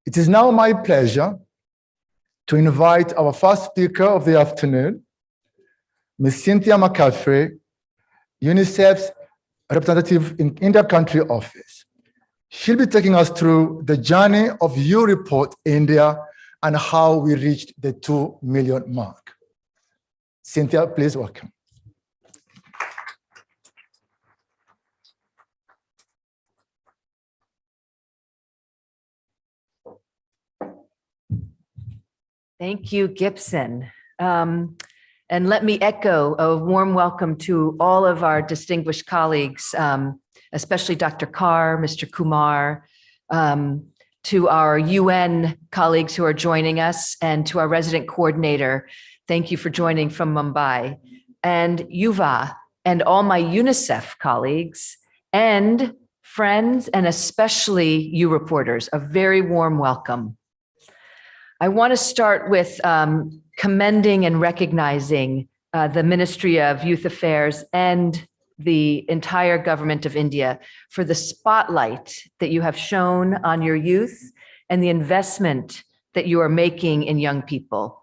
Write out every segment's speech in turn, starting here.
It is now my pleasure to invite our first speaker of the afternoon, Ms. Cynthia McCaffre, UNICEF's representative in the country office. She'll be taking us through the journey of U-Report India and how we reached the 2 million mark. Cynthia, please welcome. Thank you, Gibson. And let me echo a warm welcome to all of our distinguished colleagues, especially Dr. Carr, Mr. Kumar, to our UN colleagues who are joining us, and to our resident coordinator. Thank you for joining from Mumbai, and Yuva, and all my UNICEF colleagues and friends, and especially you reporters, a very warm welcome. I want to start with commending and recognizing the Ministry of Youth Affairs and the entire government of India for the spotlight that you have shown on your youth and the investment that you are making in young people.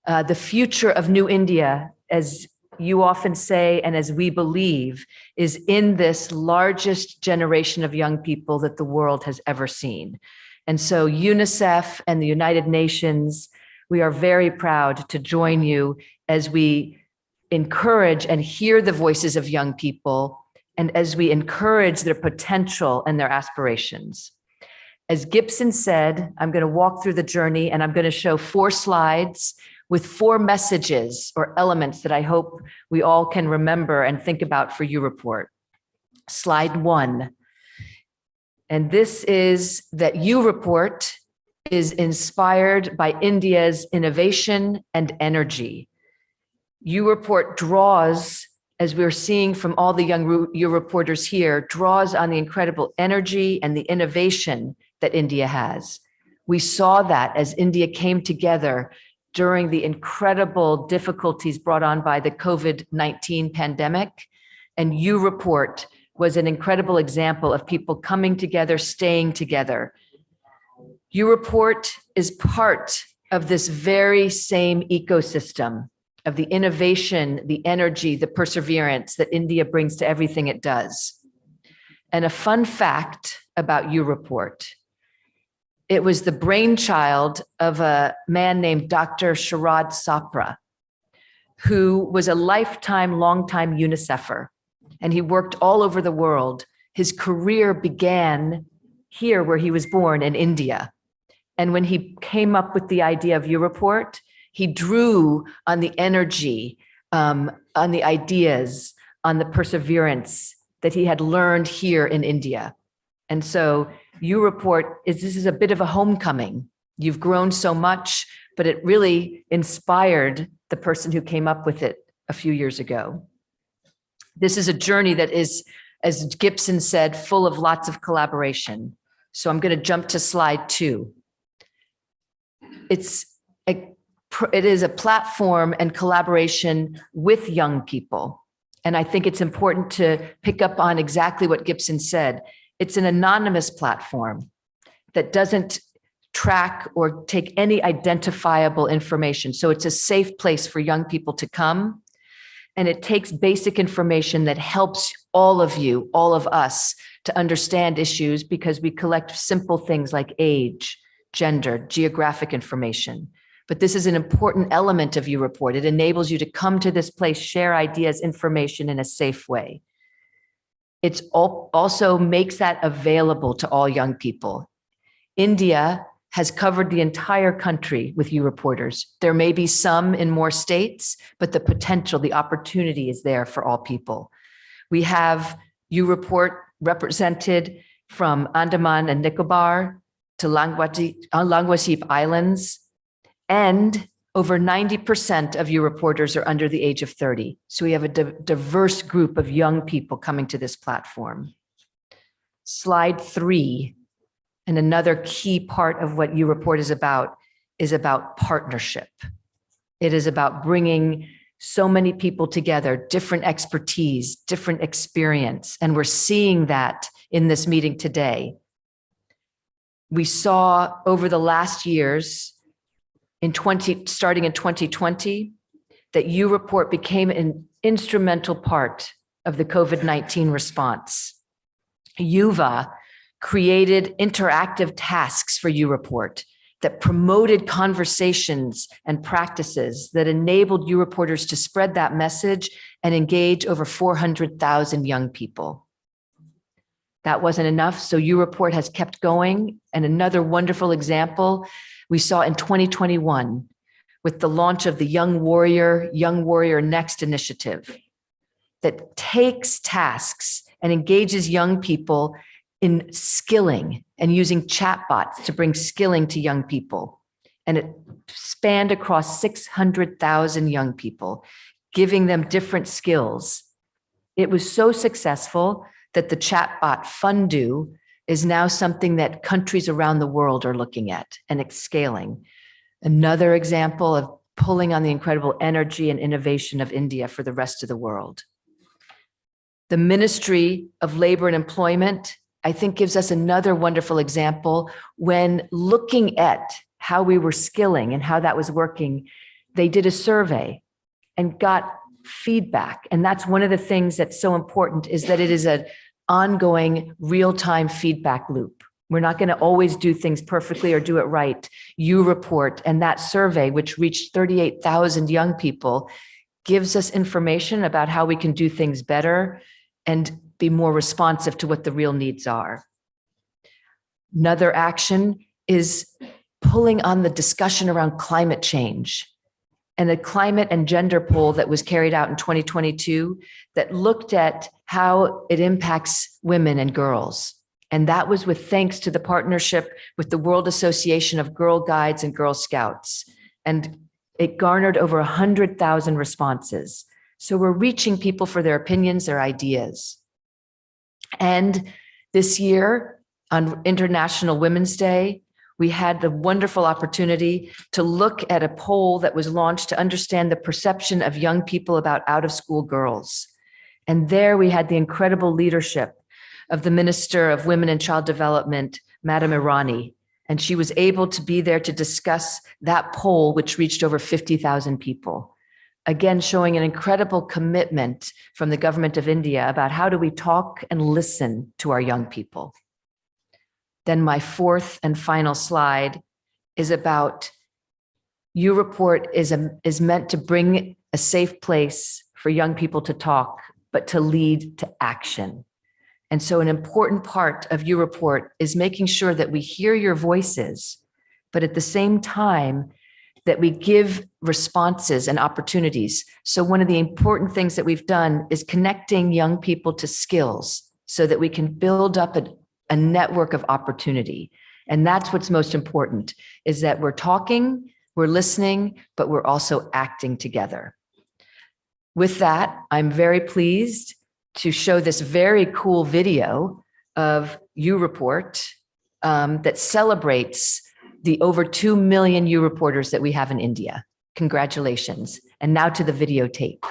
The future of New India, as you often say, and as we believe, is in this largest generation of young people that the world has ever seen. And so UNICEF and the United Nations, we are very proud to join you as we encourage and hear the voices of young people, and as we encourage their potential and their aspirations. As Gibson said, I'm going to walk through the journey, and I'm going to show 4 slides with 4 messages or elements that I hope we all can remember and think about for U-Report. Slide 1. And this is that U-Report is inspired by India's innovation and energy. U-Report draws, as we're seeing from all the young U-Reporters here, draws on the incredible energy and the innovation that India has. We saw that as India came together during the incredible difficulties brought on by the COVID-19 pandemic, and U-Report was an incredible example of people coming together, staying together. U-Report is part of this very same ecosystem of the innovation, the energy, the perseverance that India brings to everything it does. And a fun fact about U-Report: it was the brainchild of a man named Dr. Sharad Sapra, who was a longtime UNICEFer. And he worked all over the world. His career began here where he was born in India. And when he came up with the idea of U-Report, he drew on the energy, on the ideas, on the perseverance that he had learned here in India. And so U-Report this is a bit of a homecoming. You've grown so much, but it really inspired the person who came up with it a few years ago. This is a journey that is, as Gibson said, full of lots of collaboration. So I'm going to jump to slide 2. It is a platform and collaboration with young people. And I think it's important to pick up on exactly what Gibson said. It's an anonymous platform that doesn't track or take any identifiable information. So it's a safe place for young people to come. And it takes basic information that helps all of you, all of us, to understand issues, because we collect simple things like age, gender, geographic information. But this is an important element of U-Report. It enables you to come to this place, share ideas, information in a safe way. It also makes that available to all young people. India has covered the entire country with U-Reporters. There may be some in more states, but the potential, the opportunity is there for all people. We have U-Report represented from Andaman and Nicobar to Languasheep Islands, and over 90% of U-Reporters are under the age of 30. So we have a diverse group of young people coming to this platform. Slide 3. And another key part of what U-Report is about partnership. It is about bringing so many people together, different expertise, different experience. And we're seeing that in this meeting today. we saw over the last years, starting in 2020, that UReport became an instrumental part of the COVID-19 response. UVA created interactive tasks for UReport that promoted conversations and practices that enabled UReporters to spread that message and engage over 400,000 young people. That wasn't enough, so UReport has kept going. And another wonderful example we saw in 2021 with the launch of the Young Warrior Next initiative that takes tasks and engages young people in skilling and using chatbots to bring skilling to young people. And it spanned across 600,000 young people, giving them different skills. It was so successful that the chatbot Fundu is now something that countries around the world are looking at and scaling. Another example of pulling on the incredible energy and innovation of India for the rest of the world. The Ministry of Labor and Employment, I think, gives us another wonderful example when looking at how we were skilling and how that was working. They did a survey and got feedback. And that's one of the things that's so important, is that it is an ongoing real-time feedback loop. We're not going to always do things perfectly or do it right. UReport and that survey, which reached 38,000 young people, gives us information about how we can do things better and be more responsive to what the real needs are. Another action is pulling on the discussion around climate change and the climate and gender poll that was carried out in 2022 that looked at how it impacts women and girls. And that was with thanks to the partnership with the World Association of Girl Guides and Girl Scouts. And it garnered over 100,000 responses. So we're reaching people for their opinions, their ideas. And this year, on International Women's Day, we had the wonderful opportunity to look at a poll that was launched to understand the perception of young people about out-of-school girls. And there we had the incredible leadership of the Minister of Women and Child Development, Madam Irani. And she was able to be there to discuss that poll, which reached over 50,000 people. Again, showing an incredible commitment from the government of India about how do we talk and listen to our young people. Then my fourth and final slide is about UReport is meant to bring a safe place for young people to talk, but to lead to action. And so an important part of UReport is making sure that we hear your voices, but at the same time, that we give responses and opportunities. So one of the important things that we've done is connecting young people to skills so that we can build up a network of opportunity. And that's what's most important, is that we're talking, we're listening, but we're also acting together. With that, I'm very pleased to show this very cool video of UReport that celebrates the over 2 million UReporters that we have in India. Congratulations. And now to the videotape.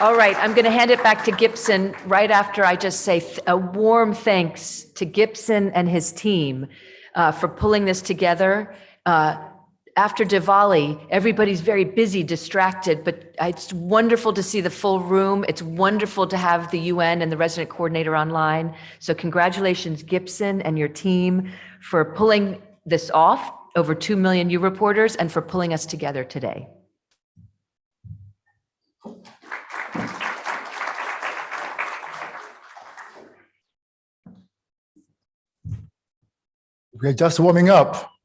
All right, I'm going to hand it back to Gibson right after I just say a warm thanks to Gibson and his team for pulling this together. after Diwali, everybody's very busy, distracted, but it's wonderful to see the full room. It's wonderful to have the UN and the resident coordinator online. So congratulations, Gibson and your team, for pulling this off, over 2 million U reporters, and for pulling us together today. We're just warming up.